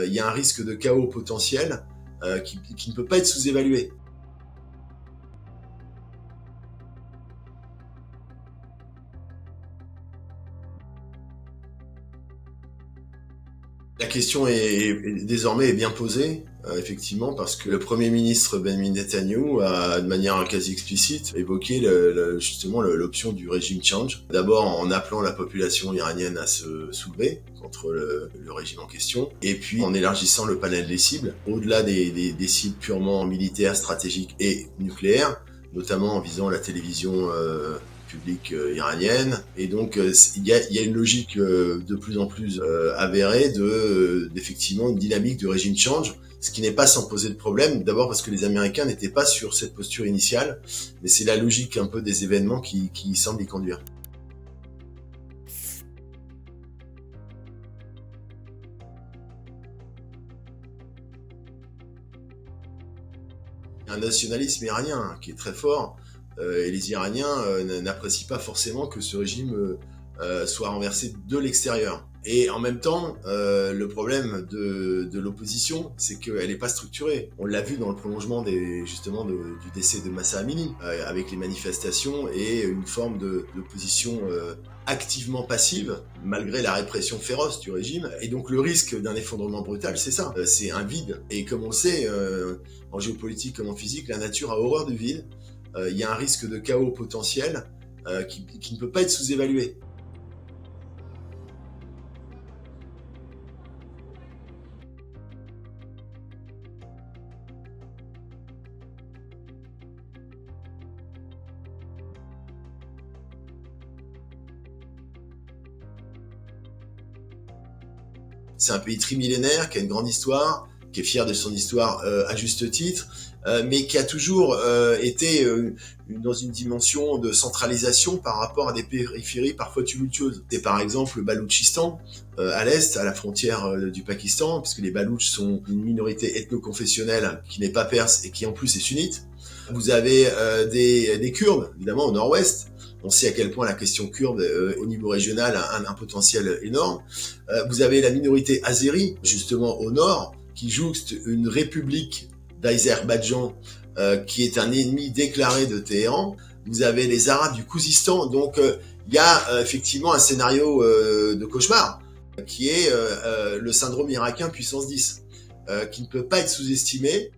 il y a un risque de chaos potentiel qui ne peut pas être sous-évalué. La question désormais bien posée, effectivement, parce que le Premier ministre Benjamin Netanyahu a, de manière quasi explicite, évoqué justement l'option du régime change. D'abord en appelant la population iranienne à se soulever contre le régime en question, et puis en élargissant le panel des cibles, au-delà des cibles purement militaires, stratégiques et nucléaires, notamment en visant la télévision publique iranienne. Et donc il y a une logique de plus en plus avérée d'effectivement une dynamique de régime change, ce qui n'est pas sans poser de problème, d'abord parce que les Américains n'étaient pas sur cette posture initiale, mais c'est la logique un peu des événements qui semble y conduire. Un nationalisme iranien qui est très fort, et les Iraniens n'apprécient pas forcément que ce régime soit renversé de l'extérieur. Et en même temps, le problème de l'opposition, c'est qu'elle n'est pas structurée. On l'a vu dans le prolongement justement du décès de Mahsa Amini, avec les manifestations et une forme d'opposition activement passive, malgré la répression féroce du régime. Et donc le risque d'un effondrement brutal, c'est ça. C'est un vide. Et comme on le sait, en géopolitique comme en physique, la nature a horreur du vide. Il y a un risque de chaos potentiel qui ne peut pas être sous-évalué. C'est un pays trimillénaire qui a une grande histoire, qui est fier de son histoire à juste titre, mais qui a toujours été dans une dimension de centralisation par rapport à des périphéries parfois tumultueuses. C'est par exemple le Baloutchistan, à l'est, à la frontière du Pakistan, puisque les Baloutches sont une minorité ethno-confessionnelle qui n'est pas perse et qui en plus est sunnite. Vous avez des Kurdes, évidemment, au nord-ouest. On sait à quel point la question kurde, au niveau régional, a un potentiel énorme. Vous avez la minorité azérie, justement au nord, qui jouxte une république d'Azerbaïdjan qui est un ennemi déclaré de Téhéran. Vous avez les Arabes du Khouzistan. Donc, il y a effectivement un scénario de cauchemar qui est le syndrome irakien puissance 10, qui ne peut pas être sous-estimé.